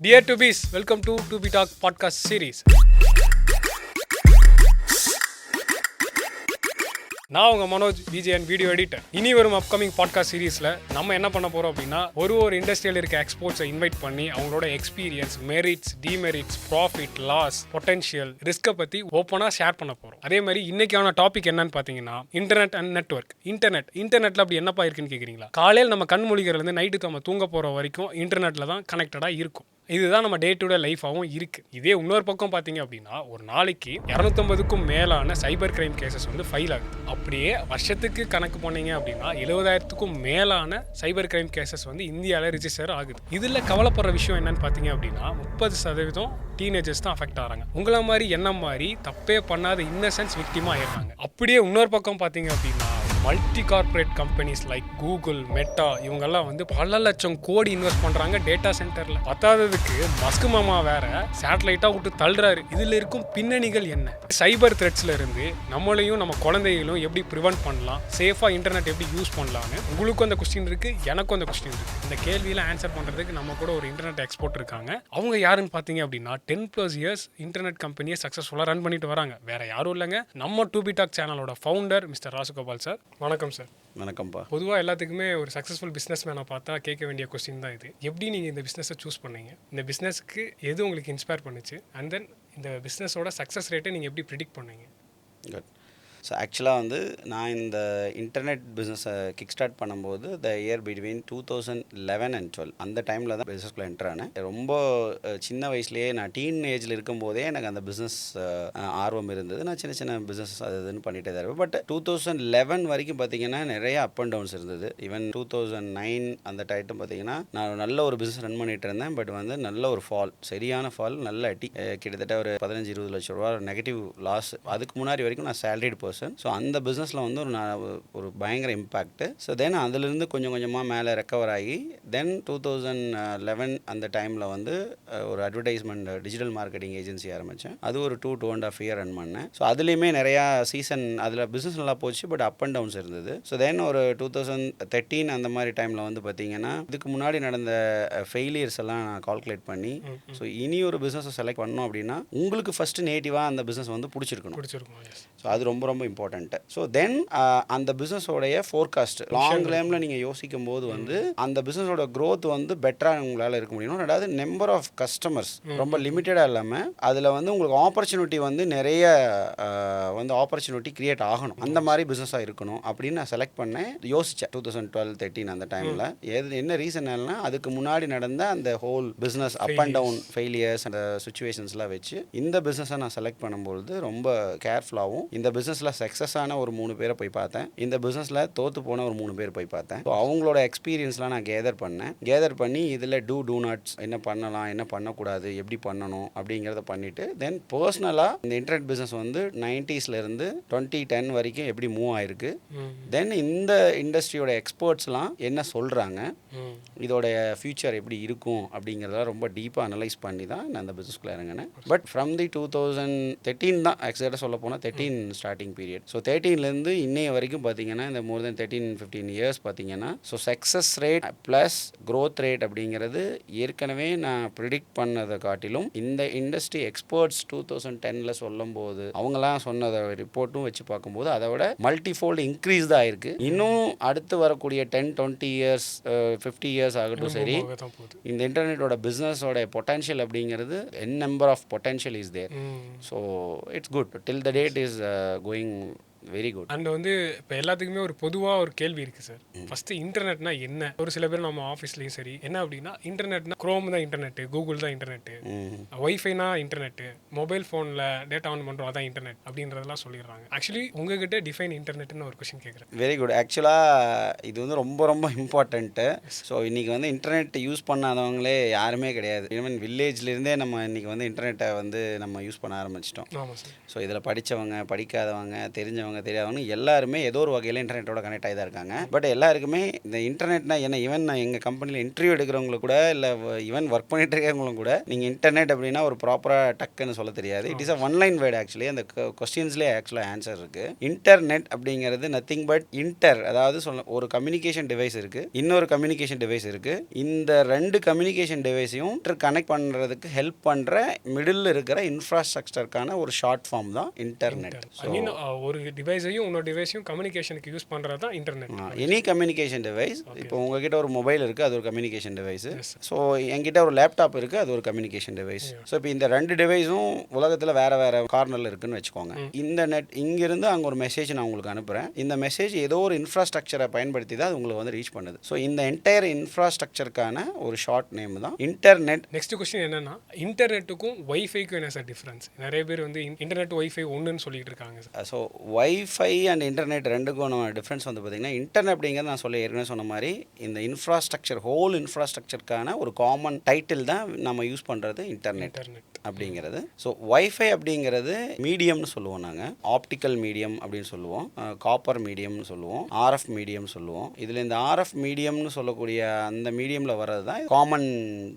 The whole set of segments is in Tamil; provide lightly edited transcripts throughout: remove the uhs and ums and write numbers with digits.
Dear Tubies, welcome to Tubi Talk podcast series. நான் உங்கள் மனோஜ் விஜயன் வீடியோ எடிட்டர். இனி வரும் அப்கமிங் பாட்காஸ்ட் சீரீஸில் நம்ம என்ன பண்ண போகிறோம் அப்படின்னா ஒரு இண்டஸ்ட்ரியில் இருக்க எக்ஸ்போர்ட்ஸை இன்வைட் பண்ணி அவங்களோட experience, merits, demerits, profit, loss, potential, ரிஸ்க்கை பற்றி ஓப்பனாக ஷேர் பண்ண போகிறோம். அதே மாதிரி இன்னைக்கான டாபிக் என்னன்னு பார்த்தீங்கன்னா இன்டர்நெட் அண்ட் நெட்வொர்க். இன்டர்நெட்டில் அப்படி என்னப்பா இருக்குன்னு கேட்குறீங்களா? காலையில் நம்ம கண் முழிக்கிறதுலேருந்து நைட்டு நம்ம தூங்க போகிற வரைக்கும் இன்டர்நெட்டில் தான் கனெக்டடாக இருக்கும். இதுதான் நம்ம டே டு டே லைஃபாகவும் இருக்குது. இதே இன்னொரு பக்கம் பார்த்தீங்க அப்படின்னா ஒரு நாளைக்கு 250க்கும் மேலான சைபர் கிரைம் கேசஸ் வந்து ஃபைல் ஆகுது. அப்படியே வருஷத்துக்கு கணக்கு போனீங்க அப்படின்னா 70,000க்கும் மேலான சைபர் கிரைம் கேசஸ் வந்து இந்தியாவில் ரிஜிஸ்டர் ஆகுது. இதில் கவலைப்படுற விஷயம் என்னன்னு பார்த்தீங்க அப்படின்னா 30% டீனேஜர்ஸ் தான் அஃபெக்ட் ஆகிறாங்க. உங்களை மாதிரி என்ன மாதிரி தப்பே பண்ணாத இன்னசென்ஸ் விக்டிமா ஆயிடுறாங்க. அப்படியே இன்னொரு பக்கம் பார்த்தீங்க அப்படின்னா multi corporate companies like Google, meta இவங்கெல்லாம் வந்து பல லட்சம் கோடி இன்வெஸ்ட் பண்ணுறாங்க டேட்டா சென்டரில். பத்தாததுக்கு மஸ்க் மாமா வேற சேட்டலைட்டாக விட்டு தள்ளுறாரு. இதில் இருக்கும் பின்னணிகள் என்ன? சைபர் த்ரெட்ஸில் இருந்து நம்மளையும் நம்ம குழந்தைகளும் எப்படி ப்ரிவென்ட் பண்ணலாம், சேஃபாக இன்டர்நெட் எப்படி யூஸ் பண்ணலான்னு உங்களுக்கும் அந்த கொஸ்டின் இருக்குது, எனக்கும் அந்த கொஸ்டின் இருக்குது. இந்த கேள்வியில் ஆன்சர் பண்ணுறதுக்கு நம்ம கூட ஒரு இன்டர்நெட் எக்ஸ்போர்ட் இருக்காங்க. அவங்க யாருன்னு பார்த்தீங்க அப்படின்னா 10+ இயர்ஸ் இன்டர்நெட் கம்பெனியை சக்ஸஸ்ஃபுல்லாக ரன் பண்ணிட்டு வராங்க. வேற யாரும் இல்லைங்க, நம்ம டூபி டாக் சேனலோட ஃபவுண்டர் மிஸ்டர் ராஜகோபால் சார். வணக்கம் சார். வணக்கம்ப்பா. பொதுவாக எல்லாத்துக்குமே ஒரு சக்ஸஸ்ஃபுல் பிஸ்னஸ் மேனை பார்த்தா கேட்க வேண்டிய கொஸ்டின் தான் இது. எப்படி நீங்கள் இந்த பிஸ்னஸை சூஸ் பண்ணீங்க? இந்த பிஸ்னஸ்க்கு எது உங்களுக்கு இன்ஸ்பயர் பண்ணுச்சு? அண்ட் தென் இந்த பிஸ்னஸோட சக்ஸஸ் ரேட்டை நீங்கள் எப்படி ப்ரிடிக்ட் பண்ணீங்க? குட். ஸோ ஆக்சுவலாக வந்து நான் இந்த இன்டர்நெட் பிஸ்னஸை கிக் ஸ்டார்ட் பண்ணும்போது த இயர் பிட்வீன் 2011 and 12 அந்த டைமில் தான் பிஸ்னஸ்குள்ளே என்டர் ஆனேன். ரொம்ப சின்ன வயசுலேயே நான் டீன் ஏஜில் இருக்கும்போதே எனக்கு அந்த பிஸ்னஸ் ஆர்வம் இருந்தது. நான் சின்ன சின்ன பிஸ்னஸ் அது இதுன்னு பண்ணிகிட்டே தான் இருப்பேன். பட் 2011 வரைக்கும் பார்த்தீங்கன்னா நிறைய அப் அண்ட் டவுன்ஸ் இருந்தது. ஈவன் 2009 அந்த டைட்டும் பார்த்தீங்கன்னா நான் நல்ல ஒரு பிஸ்னஸ் ரன் பண்ணிகிட்டு இருந்தேன். பட் வந்து நல்ல ஒரு ஃபால், சரியான ஃபால், நல்ல அடி, கிட்டத்தட்ட ஒரு 15-20 லட்சம் ரூபா நெகட்டிவ் லாஸ். அதுக்கு முன்னாடி வரைக்கும் நான் சேலரிட் பர்சன். ஸோ அந்த பிஸ்னஸில் வந்து ஒரு பயங்கர இம்பேக்ட். ஸோ தென் அதிலிருந்து கொஞ்சம் கொஞ்சமாக மேலே ரெக்கவர் ஆகி தென் 2011 அந்த டைமில் வந்து ஒரு அட்வர்டைஸ்மெண்ட் டிஜிட்டல் மார்க்கெட்டிங் ஏஜென்சி ஆரம்பித்தேன். அது ஒரு 2.5 இயர் ரன் பண்ணேன். ஸோ அதுலேயுமே நிறையா சீசன் அதில் பிஸ்னஸ் நல்லா போச்சு. பட் அப் அண்ட் டவுன்ஸ் இருந்தது. ஸோ தென் ஒரு 2013 அந்த மாதிரி டைமில் வந்து பார்த்தீங்கன்னா இதுக்கு முன்னாடி நடந்த ஃபெயிலியர்ஸ் எல்லாம் நான் கால்குலேட் பண்ணி ஸோ இனி ஒரு பிஸ்னஸை செலக்ட் பண்ணோம் அப்படின்னா உங்களுக்கு ஃபஸ்ட்டு நேட்டிவாக அந்த பிஸ்னஸ் வந்து பிடிச்சிருக்கணும். ஸோ அது ரொம்ப ரொம்ப இம்பார்ட்டன்ட்டு. ஸோ தென் அந்த பிஸ்னஸோடைய ஃபோர்காஸ்ட் லாங் டைமில் நீங்கள் யோசிக்கும் போது வந்து அந்த பிஸ்னஸோட க்ரோத் வந்து பெட்டராக உங்களால் இருக்க முடியும். ரெண்டாவது நம்பர் ஆஃப் கஸ்டமர்ஸ் ரொம்ப லிமிட்டடாக இல்லாமல் அதில் வந்து உங்களுக்கு ஆப்பர்ச்சுனிட்டி வந்து நிறைய வந்து ஆப்பர்ச்சுனிட்டி கிரியேட் ஆகணும். அந்த மாதிரி பிஸ்னஸாக இருக்கணும் அப்படின்னு நான் செலக்ட் பண்ணேன். யோசித்தேன் 2012-13 அந்த டைமில். என்ன ரீசன் இல்லைனா அதுக்கு முன்னாடி நடந்த அந்த whole business up and down failures அந்த சுச்சுவேஷன்ஸ்லாம் வச்சு இந்த பிஸ்னஸை நான் செலக்ட் பண்ணும்பொழுது ரொம்ப கேர்ஃபுல்லாகவும் இந்த பிஸ்னஸில் சக்ஸஸ் ஆன ஒரு 3 பேரை போய் பார்த்தேன். இந்த பிஸ்னஸில் தோற்று போன ஒரு 3 பேர் போய் பார்த்தேன். ஸோ அவங்களோட எக்ஸ்பீரியன்ஸ்லாம் நான் கேதர் பண்ணி இதில் டூ நாட்ஸ் என்ன பண்ணலாம், என்ன பண்ணக்கூடாது, எப்படி பண்ணணும் அப்படிங்கிறத பண்ணிவிட்டு தென் பர்சனலாக இந்த இன்டர்நெட் பிஸ்னஸ் வந்து 90ஸ்லேருந்து 2010 வரைக்கும் எப்படி மூவ் ஆயிருக்கு, தென் இந்த இண்டஸ்ட்ரியோட எக்ஸ்பர்ட்ஸ்லாம் என்ன சொல்கிறாங்க, இதோடைய ஃபியூச்சர் எப்படி இருக்கும் அப்படிங்கிறத ரொம்ப டீப்பாக அனலைஸ் பண்ணி தான் நான் அந்த பிஸ்னஸ்குள்ளே இறங்கினேன். பட் ஃப்ரம் தி 2013 தான் எக்ஸாக்டாக சொல்ல போனால் 13 ஸ்டார்டிங் பீரியட். ஸோ 13லேருந்து இன்னைய வரைக்கும் பார்த்தீங்கன்னா இந்த மோர் தென் 13-15 இயர்ஸ் பார்த்தீங்கன்னா so success rate plus growth rate அப்படிங்கிறது ஏற்கனவே நான் ப்ரிடிக்ட் பண்ணதை காட்டிலும் இந்த இண்டஸ்ட்ரி எக்ஸ்பர்ட்ஸ் 2010 சொல்லும் போது அவங்களாம் சொன்னதை ரிப்போர்ட்டும் வச்சு பார்க்கும்போது அதை விட மல்டிஃபோல்டு இன்க்ரீஸ் தான் ஆயிருக்கு. இன்னும் அடுத்து வரக்கூடிய 10-20 இயர்ஸ் 50 இயர்ஸ் ஆகட்டும் சரி, இந்த இன்டர்நெட்டோட பிஸ்னஸோட பொட்டன்ஷியல் அப்படிங்கிறது number of potential is there. So it's good till the date is going very good. And வந்து இப்போ எல்லாத்துக்குமே ஒரு பொதுவாக ஒரு கேள்வி இருக்குது சார். ஃபஸ்ட்டு இன்டர்நெட்னா என்ன? ஒரு சில பேர் நம்ம ஆஃபீஸ்லேயும் சரி என்ன அப்படின்னா இன்டர்நெட்னா குரோம் தான் இன்டர்நெட்டு, கூகுள் தான் இன்டர்நெட்டு, ஒய்ஃபைனா இன்டர்நெட்டு, மொபைல் ஃபோனில் டேட்டா ஆன் பண்ணுறோம் அதான் இன்டர்நெட் அப்படின்றதெல்லாம் சொல்லிடுறாங்க. ஆக்சுவலி உங்ககிட்ட டிஃபைன் இன்டர்நெட்னு ஒரு கொஸ்டின் கேட்குறேன். Very good. ஆக்சுவலாக இது வந்து ரொம்ப ரொம்ப இம்பார்ட்டண்ட்டு. ஸோ இன்றைக்கி வந்து இன்டர்நெட் யூஸ் பண்ணாதவங்களே யாருமே கிடையாது. ஈவன் வில்லேஜ்லேருந்தே நம்ம இன்றைக்கி வந்து இன்டர்நெட்டை வந்து நம்ம யூஸ் பண்ண ஆரம்பிச்சிட்டோம். ஆமாம் சார். ஸோ இதில் படித்தவங்க, படிக்காதவங்க, தெரிஞ்சவங்க தெரிஞ்சவங்க தெரியாதவங்க எல்லாருமே ஏதோ ஒரு வகையில் இன்டர்நெட்டோட கனெக்ட் ஆகி தான் இருக்காங்க. பட் எல்லாருக்குமே இந்த இன்டர்நெட்னா என்ன, ஈவன் நான் எங்கள் கம்பெனியில் இன்டர்வியூ எடுக்கிறவங்களுக்கு கூட இல்லை ஈவன் ஒர்க் பண்ணிட்டு இருக்கிறவங்களும் கூட நீங்கள் இன்டர்நெட் அப்படின்னா ஒரு ப்ராப்பராக டக்குன்னு சொல்ல தெரியாது. It is a one line word actually. அந்த கொஸ்டின்ஸ்லேயே ஆக்சுவலாக ஆன்சர் இருக்குது. இன்டர்நெட் அப்படிங்கிறது நத்திங் பட் இன்டர், அதாவது ஒரு கம்யூனிகேஷன் டிவைஸ் இருக்குது, இன்னொரு கம்யூனிகேஷன் டிவைஸ் இருக்குது. இந்த ரெண்டு கம்யூனிகேஷன் டிவைஸையும் கனெக்ட் பண்ணுறதுக்கு ஹெல்ப் பண்ணுற மிடில் இருக்கிற இன்ஃப்ராஸ்ட்ரக்சருக்கான ஒரு ஷார்ட் ஃபார்ம் தான் இன்டர்நெட். ஒரு டிவைஸையும் இன்னொரு டிவைஸையும் கம்யூனிகேஷனுக்கு யூஸ் பண்ணுறது தான் இன்டர்நெட். Any communication device. இப்போ உங்ககிட்ட ஒரு மொபைல் இருக்குது, அது ஒரு கம்யூனிகேஷன் டிவைஸ். ஸோ என்கிட்ட ஒரு லேப்டாப் இருக்குது, அது ஒரு கம்யூனிகேஷன் டிவைஸ். ஸோ இப்போ இந்த ரெண்டு டிவைஸும் உலகத்தில் வேறு வேறு கார்னரில் இருக்குன்னு வச்சுக்கோங்க. இந்த நெட் இங்கிருந்து அங்கே ஒரு மெசேஜ் நான் உங்களுக்கு அனுப்புகிறேன். இந்த மெசேஜ் ஏதோ ஒரு இன்ஃப்ராஸ்ட்ரக்சரை பயன்படுத்தி தான் அது உங்களுக்கு வந்து ரீச் பண்ணுது. ஸோ இந்த என்டையர் இன்ஃப்ராஸ்ட்ரக்சருக்கான ஒரு ஷார்ட் நேம் தான் இன்டர்நெட். நெக்ஸ்ட் கொஸ்டின் என்னன்னா, இன்டர்நெட்டுக்கும் வைஃபைக்கும் என்ன சார் டிஃப்ரென்ஸ்? நிறைய பேர் வந்து இன்டர்நெட் வைஃபை ஒன்றுன்னு சொல்லிட்டு இருக்காங்க sir. So wifi and internet ரெண்டுக்கும் நம்ம டிஃப்ரென்ஸ் வந்து பார்த்தீங்கன்னா, இன்டர்நெட் அப்படிங்கிறது நான் ஏற்கனவே சொன்ன மாதிரி இந்த இன்ஃப்ராஸ்ட்ரக்சர், ஹோல் இன்ஃப்ராஸ்ட்ரக்சருக்கான ஒரு காமன் டைட்டில் தான் நம்ம யூஸ் பண்ணுறது இன்டர்நெட் அப்படிங்கிறது. ஸோ வைஃபை அப்படிங்கிறது மீடியம்னு சொல்லுவோம், நாங்கள் ஆப்டிக்கல் மீடியம் அப்படின்னு சொல்லுவோம், காப்பர் மீடியம்னு சொல்லுவோம், ஆர்எஃப் மீடியம் சொல்லுவோம். இதில் இந்த ஆர்எஃப் மீடியம்னு சொல்லக்கூடிய அந்த மீடியமில் வர்றது தான் காமன்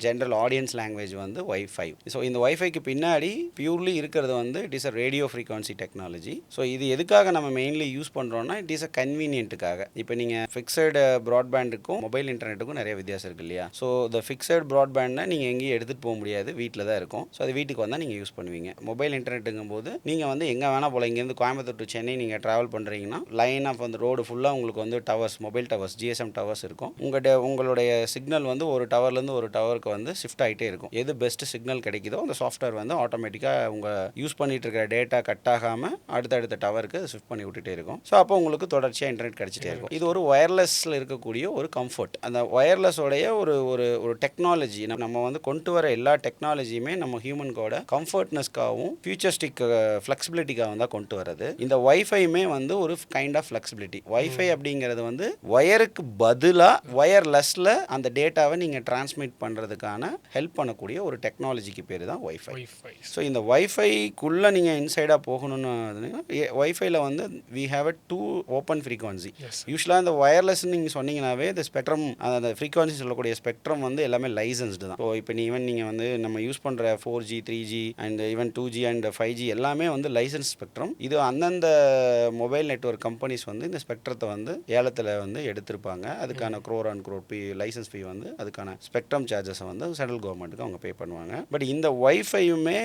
ஜென்ரல் ஆடியன்ஸ் லாங்குவேஜ் வந்து வைஃபை. ஸோ இந்த வைஃபைக்கு பின்னாடி பியூர்லி இருக்கிறது வந்து it is a radio frequency technology. So இது எதுக்காக நம்ம மெயின்லி யூஸ் பண்ணுறோம்னா, இட் இஸ் அ கன்வீனியன்ட்டுக்காக. இப்போ நீங்கள் ஃபிக்ஸடு ப்ராட்பேண்டுக்கும் மொபைல் இன்டர்நெட்டுக்கும் நிறைய வித்தியாசம் இருக்குது இல்லையா? ஸோ இந்த ஃபிக்ஸட் ப்ராட்பேண்டை நீங்கள் எங்கேயும் எடுத்துகிட்டு போக முடியாது, வீட்டில் தான் இருக்கும். ஸோ அது வீட்டுக்கு வந்தால் நீங்கள் யூஸ் பண்ணுவீங்க. மொபைல் இன்டர்நெட்டுங்கும் போது நீங்கள் வந்து எங்கே வேணால் போல, இங்கேருந்து கோயம்புத்தூர் டு சென்னை நீங்கள் ட்ராவல் பண்ணுறீங்கன்னா லைன் ஆஃப் அந்த ரோடு ஃபுல்லாக உங்களுக்கு வந்து towers, mobile towers, GSM towers இருக்கும். உங்களுடைய சிக்னல் வந்து ஒரு டவர்லேருந்து ஒரு டவருக்கு வந்து ஷிஃப்ட் ஆகிட்டே இருக்கும். எது பெஸ்ட் சிக்னல் கிடைக்குதோ அந்த சாஃப்ட்வேர் வந்து ஆட்டோமேட்டிக்காக உங்கள் யூஸ் பண்ணிட்டு இருக்கிற டேட்டா கட் ஆகாமல் அடுத்தடுத்த டவருக்கு ஷிஃப்ட் பண்ணி விட்டுட்டே இருக்கும். ஸோ அப்போ உங்களுக்கு தொடர்ச்சியாக இன்டர்நெட் கிடச்சிட்டே இருக்கும். இது ஒரு ஒயர்லெஸில் இருக்கக்கூடிய ஒரு கம்ஃபர்ட். அந்த ஒயர்லெஸோடைய ஒரு ஒரு ஒரு டெக்னாலஜி, நம்ம வந்து கொண்டு வர எல்லா டெக்னாலஜியுமே நம்ம ஹியூமனுக்கோட கம்ஃபர்ட்னஸ்க்காகவும் ஃபியூச்சரிஸ்டிக் ஃப்ளெக்சிபிலிட்டிக்காகவும் தான் கொண்டு வரது. இந்த வைஃபையுமே வந்து ஒரு கைண்ட் ஆஃப் ஃப்ளெக்சிபிலிட்டி. வைஃபை அப்படிங்கிறது வந்து ஒயருக்கு பதிலாக ஒயர்லெஸ்ஸில் அந்த டேட்டாவை நீங்கள் டிரான்ஸ்மிட் பண்ணுறதுக்கான ஹெல்ப் பண்ணக்கூடிய ஒரு டெக்னாலஜிக்கு பேர் தான் வைஃபை. ஸோ இந்த வைஃபைக்குள்ளே நீங்கள் இன்சைடாக போகணும்னு வைஃபைல வந்து we have a 2 open frequency. யூஸ்வலாக இந்த ஒயர்லெஸ்ன்னு நீங்கள் சொன்னீங்கன்னாவே இந்த ஸ்பெக்ட்ரம், அந்த ஃப்ரீக்வன்சி சொல்லக்கூடிய ஸ்பெக்ட்ரம் வந்து எல்லாமே லைசன்ஸ்டு தான். ஸோ இப்போ நீங்கள் வந்து நம்ம யூஸ் பண்ணுற 4G 3G and even 2G and 5G எல்லாமே வந்து லைசன்ஸ் ஸ்பெக்ட்ரம். இது அந்தந்த மொபைல் நெட்வொர்க் கம்பெனிஸ் வந்து இந்த ஸ்பெக்ட்ரத்தை வந்து ஏலத்தில் வந்து எடுத்திருப்பாங்க. அதுக்கான crore and crore லைசன்ஸ் ஃபீ வந்து அதுக்கான ஸ்பெக்ட்ரம் சார்ஜஸை வந்து சென்ட்ரல் கவர்மெண்ட்டுக்கு அவங்க பே பண்ணுவாங்க. பட் இந்த வைஃபையுமே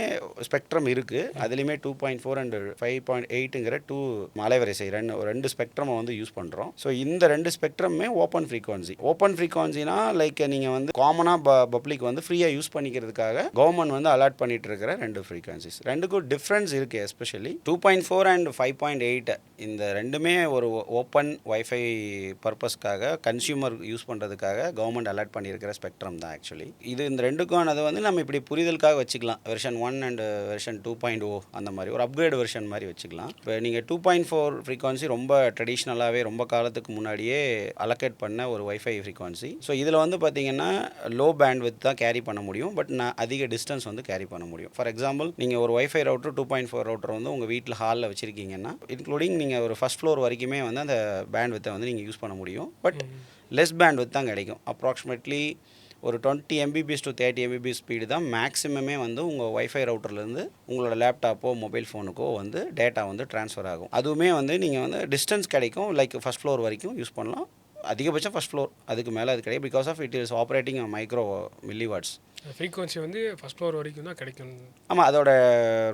ஸ்பெக்ட்ரம் இருக்குது. அதுலேயுமே 2.4 அண்ட் 5.8ங்கிற 2 அலைவரிசை ரெண்டு ஸ்பெக்ட்ரமை வந்து யூஸ் பண்ணுறோம். ஸோ இந்த ரெண்டு ஸ்பெக்ட்ரமே ஓப்பன் ஃப்ரீக்வன்சி. ஓப்பன் ஃப்ரீக்வன்சினா லைக் நீங்கள் வந்து காமனாக பப்ளிக் வந்து ஃப்ரீயாக யூஸ் பண்ணிக்கிறதுக்காக கவர்மெண்ட் வந்து அலாட் பண்ணிட்டு இருக்கிற ரெண்டு ஃப்ரீக்வன்சிஸ். ரெண்டுக்கும் டிஃப்ரென்ஸ் இருக்குது. எஸ்பெஷலி 2.4 அண்ட் 5.8 இந்த ரெண்டுமே ஒரு ஓப்பன் வைஃபை பர்பஸ்க்காக கன்சியூமர் யூஸ் பண்ணுறதுக்காக கவர்மெண்ட் அலாட் பண்ணியிருக்கிற ஸ்பெக்ட்ரம் தான் ஆக்சுவலி. இது இந்த ரெண்டுக்கானது வந்து நம்ம இப்படி புரிதலுக்காக வச்சுக்கலாம். வெர்ஷன் 1 அண்ட் வெர்ஷன் 2.0 அந்த மாதிரி ஒரு அப்கிரேட் வெர்ஷன் மாதிரி வச்சுக்கலாம். இப்போ நீங்கள் 2.4 ஃப்ரீக்வன்சி ரொம்ப ட்ரெடிஷ்னலாகவே ரொம்ப காலத்துக்கு முன்னாடியே அலோகேட் பண்ண ஒரு வைஃபை ஃப்ரீக்வன்சி. ஸோ இதில் வந்து பார்த்தீங்கன்னா லோ பேண்ட்வித் தான் கேரி பண்ண முடியும், பட் அதிக டிஸ்டன்ஸ் வந்து கேரி பண்ண முடியும். ஃபார் எக்ஸாம்பிள் நீங்கள் ஒரு வைஃபை ரவுட்டர் 2.4 ரவுட்டர் வந்து உங்கள் வீட்டில் ஹாலில் வச்சுருக்கீங்கன்னா இன்க்ளூடிங் நீங்கள் ஒரு ஃபர்ஸ்ட் ஃப்ளோர் வரைக்குமே வந்து அந்த பேண்ட்வித்தை வந்து நீங்கள் யூஸ் பண்ண முடியும். பட் லெஸ் பேண்ட்வித் தான் கிடைக்கும். அப்ராக்சிமேட்லி ஒரு 20 Mbps to 30 Mbps ஸ்பீடு தான் மேக்ஸிமமே வந்து உங்கள் வைஃபை ரவுட்டர்லேருந்து உங்களோட லேப்டாப்போ மொபைல் ஃபோனுக்கோ வந்து டேட்டா வந்து ட்ரான்ஸ்ஃபர் ஆகும். அதுவுமே வந்து நீங்கள் வந்து டிஸ்டன்ஸ் கிடைக்கும். லைக் ஃபர்ஸ்ட் ஃப்ளோர் வரைக்கும் யூஸ் பண்ணலாம். அதிகபட்சம் ஃபர்ஸ்ட் ஃப்ளோர், அதுக்கு மேலே அது கிடைக்கும். Because of it is operating micro milliwatts. Frequency வந்து ஃபர்ஸ்ட் ஃப்ளோர் வரைக்கும் தான் கிடைக்கும். ஆமாம், அதோட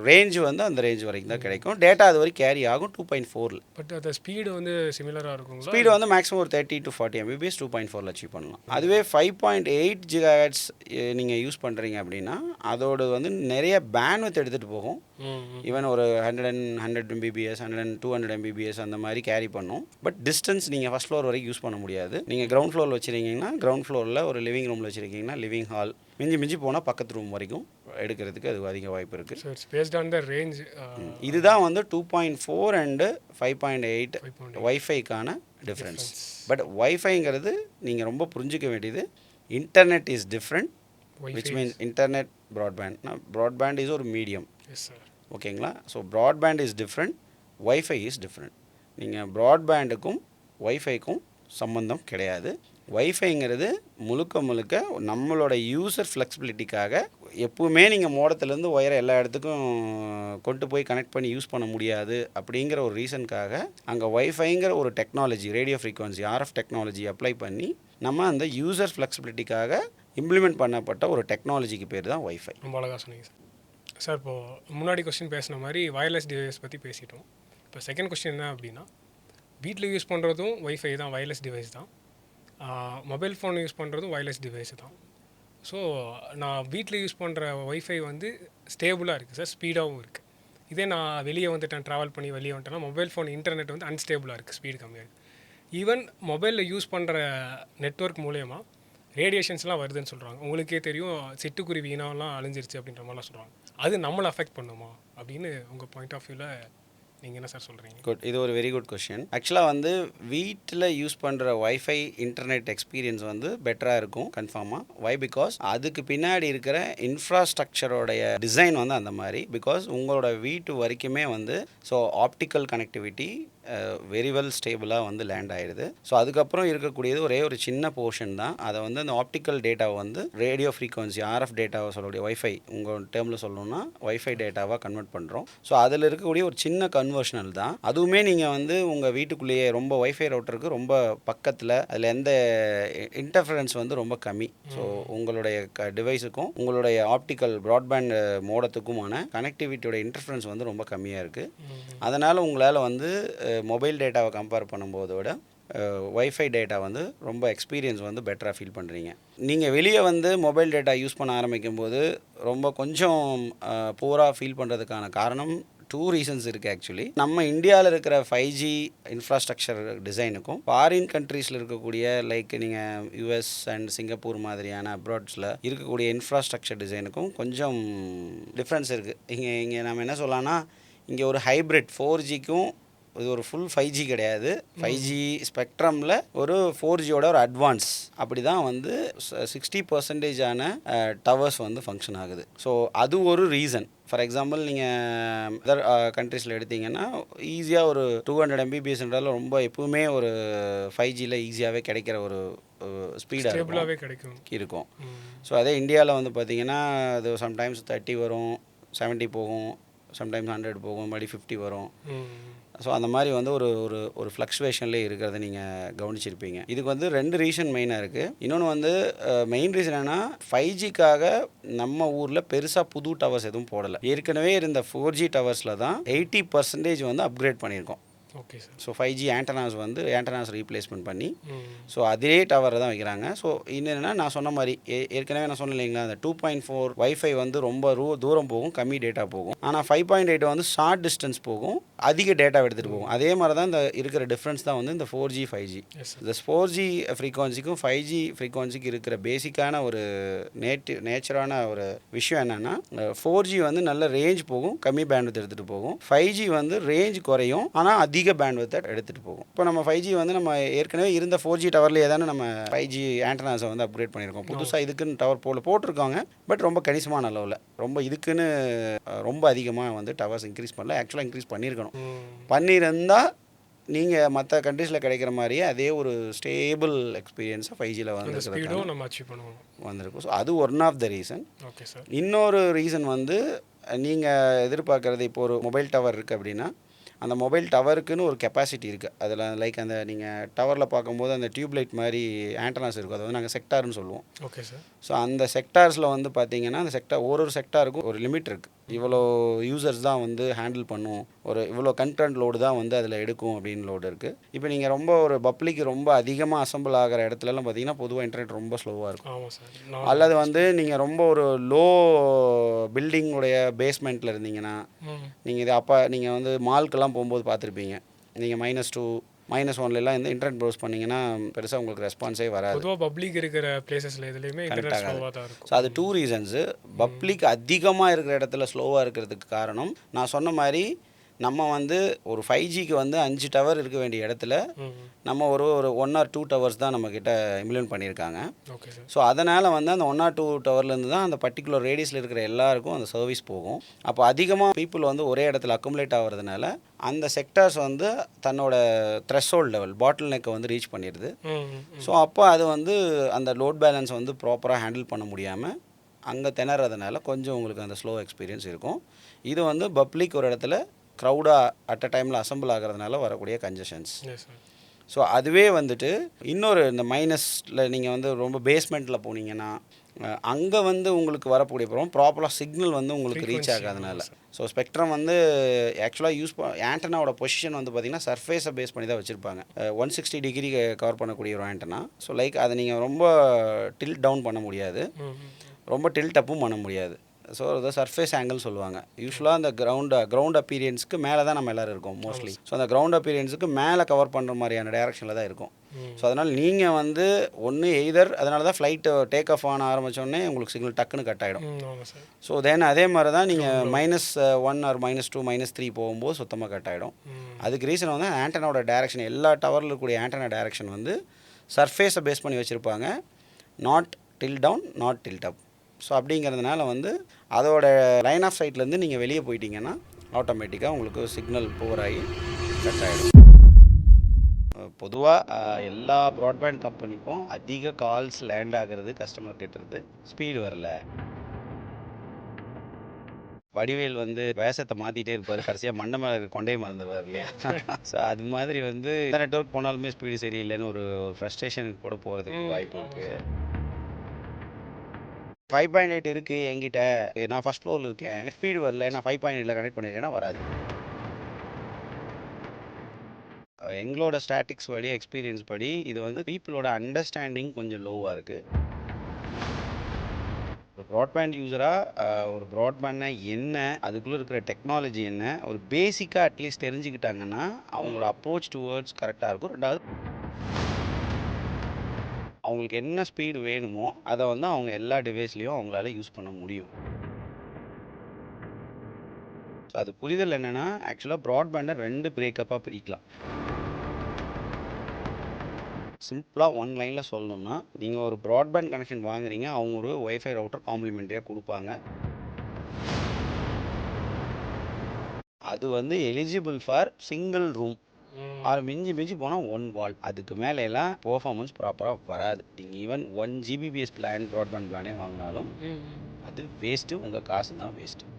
ரேஞ்சு வந்து அந்த ரேஞ்ச் வரைக்கும் தான் கிடைக்கும். டேட்டா அது வரைக்கும் கேரி ஆகும் 2.4. பட் அந்த ஸ்பீடு வந்து சிமிலராக இருக்கும். ஸ்பீடு வந்து மேக்ஸிமம் ஒரு 30 to 40 Mbps 2.4 அச்சீவ் பண்ணலாம். அதுவே 5.8 GHz நீங்கள் யூஸ் பண்ணுறீங்க அப்படின்னா அதோட வந்து நிறைய பேண்ட்வித் எடுத்துகிட்டு போகும். ஈவன் ஒரு 100 Mbps 200 Mbps அந்த மாதிரி கேரி பண்ணும். பட் டிஸ்டன்ஸ் நீங்கள் ஃபர்ஸ்ட் ஃப்ளோர் வரைக்கும் யூஸ் பண்ண முடியாது. நீங்கள் கிரவுண்ட் ஃப்ளோரில் வச்சுருக்கீங்கன்னா கிரவுண்ட் ஃப்ளோரில் ஒரு லிவிங் ரூமில் வச்சுருக்கீங்கன்னா லிவிங் ஹால், மிஞ்சி போனால் பக்கத்து ரூம் வரைக்கும் எடுக்கிறதுக்கு அது அதிக வாய்ப்பு இருக்குது. So it's based on the range. இதுதான் வந்து 2.4 அண்டு 5.8 வைஃபைக்கான டிஃப்ரென்ஸ். பட் வைஃபைங்கிறது நீங்கள் ரொம்ப புரிஞ்சிக்க வேண்டியது, internet is different, which means internet broadband is ஒரு மீடியம். ஓகேங்களா? So broadband is different, wifi is different. நீங்கள் ப்ராட்பேண்டுக்கும் ஒய்ஃபைக்கும் சம்மந்தம் கிடையாது. ஒய்ஃபைங்கிறது முழுக்க முழுக்க நம்மளோட யூசர் ஃப்ளெக்சிபிலிட்டிக்காக. எப்பவுமே நீங்கள் மோடத்துலேருந்து ஒயரை எல்லா இடத்துக்கும் கொண்டு போய் கனெக்ட் பண்ணி யூஸ் பண்ண முடியாது அப்படிங்கிற ஒரு ரீசனுக்காக அங்கே ஒய்ஃபைங்கிற ஒரு technology, radio frequency RF technology apply பண்ணி நம்ம அந்த யூசர் ஃப்ளெக்சிபிலிட்டிக்காக இம்ப்ளிமெண்ட் பண்ணப்பட்ட ஒரு டெக்னாலஜிக்கு பேர் தான் ஒய்ஃபை. ரொம்ப அழகாக சொன்னீங்க சார். சார் இப்போது முன்னாடி கொஸ்டின் பேசின மாதிரி வயர்லெஸ் டிவைஸ் பற்றி பேசிட்டோம். இப்போ செகண்ட் கொஸ்டின் என்ன அப்படின்னா, வீட்டில் யூஸ் பண்ணுறதும் ஒய்ஃபை தான், வயர்லெஸ் டிவைஸ் தான். மொபைல் ஃபோன் யூஸ் பண்ணுறதும் வயர்லெஸ் டிவைஸ் தான். ஸோ நான் வீட்டில் யூஸ் பண்ணுற ஒய்ஃபை வந்து ஸ்டேபிளாக இருக்குது சார், ஸ்பீடாகவும் இருக்குது. இதே நான் வெளியே வந்துட்டேன், ட்ராவல் பண்ணி வெளியே வந்துட்டேன்னா மொபைல் ஃபோன் இன்டர்நெட் வந்து அன்ஸ்டேபிளாக இருக்குது, ஸ்பீடு கம்மியாக இருக்குது. ஈவன் மொபைலில் யூஸ் பண்ணுற நெட்வொர்க் மூலயமா ரேடியேஷன்ஸ்லாம் வருதுன்னு சொல்கிறாங்க. உங்களுக்கே தெரியும், சிட்டுக்குருவி இனம்லாம் அழிஞ்சிருச்சு அப்படின்ற மாதிரிலாம் சொல்கிறாங்க. அது நம்மளை அஃபெக்ட் பண்ணுமா அப்படின்னு உங்கள் பாயிண்ட் ஆஃப் வியூவில் நீங்கள் என்ன சார் சொல்கிறீங்க? குட், இது ஒரு வெரி குட் கொஷின். ஆக்சுவலாக வந்து வீட்டில் யூஸ் பண்ணுற ஒய்ஃபை இன்டர்நெட் எக்ஸ்பீரியன்ஸ் வந்து பெட்டராக இருக்கும் கன்ஃபார்மாக. வை? பிகாஸ் அதுக்கு பின்னாடி இருக்கிற இன்ஃப்ராஸ்ட்ரக்சரோடைய டிசைன் வந்து அந்த மாதிரி. பிகாஸ் உங்களோட வீட்டு வரைக்குமே வந்து so optical connectivity very well ஸ்டேபிளாக வந்து லேண்ட் ஆகிடுது. ஸோ அதுக்கப்புறம் இருக்கக்கூடியது ஒரே ஒரு சின்ன போர்ஷன் தான். அதை வந்து அந்த ஆப்டிக்கல் டேட்டாவை வந்து ரேடியோ ஃப்ரீக்வன்சி ஆர்எஃப் டேட்டாவை சொல்லக்கூடிய ஒய்ஃபை, உங்கள் டேர்மில் சொல்லணும்னா ஒய்ஃபை டேட்டாவாக கன்வெர்ட் பண்ணுறோம். ஸோ அதில் இருக்கக்கூடிய ஒரு சின்ன கன்வர்ஷனல் தான். அதுவுமே நீங்கள் வந்து உங்கள் வீட்டுக்குள்ளேயே ரொம்ப ஒய்ஃபை ரவுட்டருக்கு ரொம்ப பக்கத்தில், அதில் எந்த இன்டர்ஃபரன்ஸ் வந்து ரொம்ப கம்மி. ஸோ உங்களுடைய டிவைஸுக்கும் உங்களுடைய ஆப்டிக்கல் ப்ராட்பேண்ட் மோடத்துக்குமான கனெக்டிவிட்டியோட இன்டர்ஃபரன்ஸ் வந்து ரொம்ப கம்மியாக இருக்குது. அதனால் உங்களால் வந்து மொபைல் டேட்டாவை கம்பேர் பண்ணும்போதோட ஒய்ஃபை டேட்டா வந்து ரொம்ப எக்ஸ்பீரியன்ஸ் வந்து பெட்டராக ஃபீல் பண்ணுறீங்க. நீங்கள் வெளியே வந்து மொபைல் டேட்டா யூஸ் பண்ண ஆரம்பிக்கும் போது ரொம்ப கொஞ்சம் பூராக ஃபீல் பண்ணுறதுக்கான காரணம் 2 ரீசன்ஸ் இருக்குது ஆக்சுவலி. நம்ம இந்தியாவில் இருக்கிற 5G இன்ஃப்ராஸ்ட்ரக்சர் டிசைனுக்கும் ஃபாரின் கண்ட்ரீஸில் இருக்கக்கூடிய லைக் நீங்கள் யூஎஸ் அண்ட் சிங்கப்பூர் மாதிரியான அப்ராட்ஸில் இருக்கக்கூடிய இன்ஃப்ராஸ்ட்ரக்சர் டிசைனுக்கும் கொஞ்சம் டிஃப்ரென்ஸ் இருக்குது. இங்கே நம்ம என்ன சொல்லலாம்னா, இங்கே ஒரு ஹைப்ரிட் 4Gக்கும் இது ஒரு ஃபுல் 5G கிடையாது. 5G ஸ்பெக்ட்ரமில் ஒரு 4Gயோட ஒரு அட்வான்ஸ். அப்படி தான் வந்து 60% டவர்ஸ் வந்து ஃபங்க்ஷன் ஆகுது. ஸோ அது ஒரு ரீசன். ஃபார் எக்ஸாம்பிள் நீங்கள் அதர் கண்ட்ரீஸில் எடுத்திங்கன்னா ஈஸியாக ஒரு 200 Mbps ரொம்ப எப்பவுமே ஒரு 5Gயில் ஈஸியாகவே கிடைக்கிற ஒரு ஸ்பீடாகவே இருக்கும். ஸோ அதே இந்தியாவில் வந்து பார்த்திங்கன்னா அது சம்டைம்ஸ் 30 வரும், 70 போகும், சம்டைம்ஸ் 100 போகும், மறுபடி 50 வரும். ஸோ அந்த மாதிரி வந்து ஒரு ஒரு ஒரு ஃப்ளக்சுவேஷன்லேயே இருக்கிறத நீங்கள் கவனிச்சிருப்பீங்க. இதுக்கு வந்து 2 ரீசன் மெயினாக இருக்குது. இன்னொன்று வந்து மெயின் ரீசன் என்னென்னா, 5Gக்காக நம்ம ஊரில் பெருசாக புது டவர்ஸ் எதுவும் போடலை. ஏற்கனவே இருந்த 4G டவர்ஸில் தான் 80% வந்து அப்கிரேட் பண்ணியிருக்கோம். Okay sir. So 5G antennas replacement பண்ணி ஸோ அதே டவரை தான் வைக்கிறாங்க. ஸோ என்னென்னா, நான் சொன்ன மாதிரி ஏற்கனவே நான் சொன்னேன் இல்லைங்களா, அந்த 2.4 வைஃபை வந்து ரொம்ப தூரம் போகும், கம்மி டேட்டா போகும். ஆனால் 5.8 வந்து ஷார்ட் டிஸ்டன்ஸ் போகும், அதிக டேட்டா எடுத்துகிட்டு போகும். அதே மாதிரி தான் இந்த இருக்கிற டிஃப்ரென்ஸ் தான் வந்து இந்த 4G 5G. இந்த 4G ஃப்ரீக்வன்சிக்கும் 5G ஃப்ரீக்வன்சிக்கு இருக்கிற பேசிக்கான ஒரு நேச்சரான ஒரு விஷயம் என்னென்னா, 4G வந்து நல்ல ரேஞ்ச் போகும், கம்மி பேண்ட்வித் எடுத்துகிட்டு போகும். 5G வந்து ரேஞ்ச் குறையும், ஆனால் அதிக பேண்ட்வித்தை எடுத்துகிட்டு போகும். இப்போ நம்ம 5G வந்து நம்ம ஏற்கனவே இருந்த 4G டவர்லேயே தானே நம்ம 5G ஆண்டனாஸை வந்து அப்கிரேட் பண்ணியிருக்கோம். புதுசாக இதுக்குன்னு டவர் போட்டிருக்காங்க, பட் ரொம்ப கணிசமான அளவில், ரொம்ப இதுக்குன்னு ரொம்ப அதிகமாக வந்து டவர்ஸ் இன்க்ரீஸ் பண்ணல. ஆக்சுவலாக இன்க்ரீஸ் பண்ணியிருக்கணும். பண்ணியிருந்தால் நீங்கள் மற்ற கண்ட்ரீஸில் கிடைக்கிற மாதிரியே அதே ஒரு ஸ்டேபிள் எக்ஸ்பீரியன்ஸை 5Gயில் வந்திருக்கும். ஸோ அது one of the reason. Okay sir. இன்னொரு ரீசன் வந்து, நீங்கள் எதிர்பார்க்குறது இப்போ ஒரு மொபைல் டவர் இருக்குது அப்படின்னா, அந்த மொபைல் டவருக்குன்னு ஒரு கெப்பாசிட்டி இருக்குது. அதில் லைக் அந்த நீங்கள் டவரில் பார்க்கும்போது அந்த டியூப்லைட் மாதிரி ஆண்டனாஸ் இருக்கும், அதை வந்து நாங்கள் செக்டார்னு சொல்லுவோம். Okay sir. ஸோ அந்த செக்டார்ஸில் வந்து பார்த்திங்கன்னா, அந்த ஒரு செக்டாருக்கும் ஒரு லிமிட் இருக்குது. இவ்வளோ யூசர்ஸ் தான் வந்து ஹேண்டில் பண்ணும், ஒரு இவ்வளோ கண்டென்ட் லோடு தான் வந்து அதில் எடுக்கும் அப்படின்னு லோடு இருக்குது. இப்போ நீங்கள் ரொம்ப ஒரு பப்ளிக் ரொம்ப அதிகமாக அசம்பிள் ஆகிற இடத்துலலாம் பார்த்தீங்கன்னா பொதுவாக இன்டர்நெட் ரொம்ப ஸ்லோவாக இருக்கும். அல்லது வந்து நீங்கள் ரொம்ப ஒரு லோ பில்டிங்குடைய பேஸ்மெண்ட்டில் இருந்தீங்கன்னா, நீங்கள் இது நீங்கள் வந்து மால்க்கெல்லாம் போகும்போது பார்த்துருப்பீங்க, நீங்கள் -2 -1 இந்த இன்டர்நெட் ப்ரௌஸ் பண்ணிங்கன்னா பெருசாக உங்களுக்கு ரெஸ்பான்ஸே வராது. பொதுவாக பப்ளிக் இருக்கிற பிளேசஸில் எதுலேயுமே இன்டர்நெட் ஸ்லோவாக தான் இருக்கும். ஸோ அது 2 ரீசன்ஸு. பப்ளிக் அதிகமாக இருக்கிற இடத்துல ஸ்லோவாக இருக்கிறதுக்கு காரணம், நான் சொன்ன மாதிரி நம்ம வந்து ஒரு 5Gக்கு வந்து 5 டவர் இருக்க வேண்டிய இடத்துல நம்ம ஒரு 1 or 2 டவர்ஸ் தான் நம்மக்கிட்ட இம்ப்ளிமெண்ட் பண்ணியிருக்காங்க. Okay sir. ஸோ அதனால் வந்து அந்த 1 or 2 டவர்லேருந்து தான் அந்த பர்டிகுலர் ரேடியஸில் இருக்கிற எல்லாருக்கும் அந்த சர்வீஸ் போகும். அப்போ அதிகமாக பீப்புள் வந்து ஒரே இடத்துல அக்குமுலேட் ஆகிறதுனால அந்த செக்டார்ஸ் வந்து தன்னோட த்ரெஷ்ஹோல்ட் லெவல் பாட்டில் நெக்கை வந்து ரீச் பண்ணிடுது. ஸோ அப்போ அது வந்து அந்த லோட் பேலன்ஸ் வந்து ப்ராப்பராக ஹேண்டில் பண்ண முடியாமல் அங்கே திணறதுனால கொஞ்சம் உங்களுக்கு அந்த ஸ்லோ எக்ஸ்பீரியன்ஸ் இருக்கும். இது வந்து பப்ளிக் ஒரு இடத்துல க்ரௌடாக அட் அ டைமில் அசம்பிள் ஆகிறதுனால வரக்கூடிய கன்ஜஷன்ஸ். ஸோ அதுவே வந்துட்டு இன்னொரு இந்த மைனஸில் நீங்கள் வந்து ரொம்ப பேஸ்மெண்ட்டில் போனீங்கன்னா அங்கே வந்து உங்களுக்கு வரக்கூடிய ப்ராப்பராக சிக்னல் வந்து உங்களுக்கு ரீச் ஆகாதனால. ஸோ ஸ்பெக்ட்ரம் வந்து ஆக்சுவலாக யூஸ் ஆண்டனாவோட பொசிஷன் வந்து பார்த்திங்கன்னா சர்ஃபேஸை பேஸ் பண்ணி தான் வச்சுருப்பாங்க. 160 டிகிரி கவர் பண்ணக்கூடிய ஒரு ஆண்டனா. ஸோ லைக் அதை நீங்கள் ரொம்ப டில்ட் டவுன் பண்ண முடியாது, ரொம்ப டில்ட் அப்பும் பண்ண முடியாது. ஸோ அதை சர்ஃபேஸ் ஆங்கிள் சொல்லுவாங்க. யூஸ்வலாக அந்த கிரவுண்ட் அப்பீரியன்ஸுக்கு மேலே தான் நம்ம எல்லோரும் இருக்கோம் மோஸ்ட்லி. ஸோ அந்த கிரவுண்ட் அப்பீரியன்ஸுக்கு மேலே கவர் பண்ணுற மாதிரியான டைரக்ஷனில் தான் இருக்கும். ஸோ அதனால் நீங்கள் வந்து ஒன்று எய்தர் அதனால தான் ஃப்ளைட்டு டேக் ஆஃப் ஆன ஆரம்பித்தோடனே உங்களுக்கு சிக்னல் டக்குன்னு கட் ஆகிடும். ஸோ தென் அதே மாதிரி தான் நீங்கள் -1 or -2 -3 போகும்போது சுத்தமாக கட் ஆகிடும். அதுக்கு ரீசன் வந்து ஆண்டனாவோட டைரக்ஷன், எல்லா டவரில் இருக்கக்கூடிய ஆண்டனா டைரக்ஷன் வந்து சர்ஃபேஸை பேஸ் பண்ணி வச்சுருப்பாங்க. Not tilt down, not tilt up. So அப்படிங்கிறதுனால வந்து அதோட லைன் ஆஃப் சைட்லேருந்து நீங்கள் வெளியே போயிட்டீங்கன்னா ஆட்டோமேட்டிக்காக உங்களுக்கு சிக்னல் புவராகி கட் ஆகிடும். பொதுவாக எல்லா ப்ராட்பேண்ட் கம்பெனிக்கும் அதிக கால்ஸ் லேண்ட் ஆகிறது கஸ்டமர் கிட்டேருந்து ஸ்பீடு வரல. வடிவேல் வந்து வேஷத்தை மாற்றிட்டே இருப்பார், கடைசியாக மண்டை மேலே கொண்டே மறந்துடுவார் இல்லையா? ஸோ அது மாதிரி வந்து நெட்வொர்க் போனாலுமே ஸ்பீடு சரியில்லைன்னு ஒரு ஃப்ரஸ்ட்ரேஷனுக்கு கூட போகிறதுக்கு வாய்ப்பு இருக்குது. 5.8 இருக்குது என்கிட்ட, நான் ஃபஸ்ட் ஃப்ளோரில் இருக்கேன், ஸ்பீடு வரல, நான் 5.8 கனெக்ட் பண்ணியிருக்கேன்னா வராது. எங்களோட ஸ்டாட்டிக்ஸ் படி, எக்ஸ்பீரியன்ஸ் படி இது வந்து பீப்புளோட அண்டர்ஸ்டாண்டிங் கொஞ்சம் லோவாக இருக்குது. ஒரு ப்ராட்பேண்ட் யூஸராக ஒரு ப்ராட்பேண்ட்னா என்ன, அதுக்குள்ளே இருக்கிற டெக்னாலஜி என்ன, ஒரு பேசிக்காக அட்லீஸ்ட் தெரிஞ்சுக்கிட்டாங்கன்னா அவங்களோட அப்ரோச் டுவர்ட்ஸ் கரெக்டாக இருக்கும். ரெண்டாவது அவங்களுக்கு என்ன ஸ்பீடு வேணுமோ அதை வந்து அவங்க எல்லா டிவைஸ்லேயும் அவங்களால யூஸ் பண்ண முடியும். ஸோ அது புரிதல் என்னென்னா, ஆக்சுவலாக ப்ராட்பேண்டை 2 பிரேக்கப்பாக பிரிக்கலாம். சிம்பிளாக ஒன் லைனில் சொல்லணும்னா, நீங்கள் ஒரு ப்ராட்பேண்ட் கனெக்ஷன் வாங்குறீங்க, அவங்க ஒரு ஒய்ஃபை ரவுட்டர் காம்ப்ளிமெண்ட்ரியாக கொடுப்பாங்க. அது வந்து எலிஜிபிள் ஃபார் சிங்கிள் ரூம் அது மிஞ்சி போனால் 1 வால். அதுக்கு மேலே எல்லாம் பெர்ஃபார்மன்ஸ் ப்ராப்பராக வராது. நீங்கள் ஈவன் 1 Gbps பிளான் ப்ராட்பேண்ட் பிளானே வாங்கினாலும் அது வேஸ்ட்டு, உங்கள் காசு தான் வேஸ்ட்டு.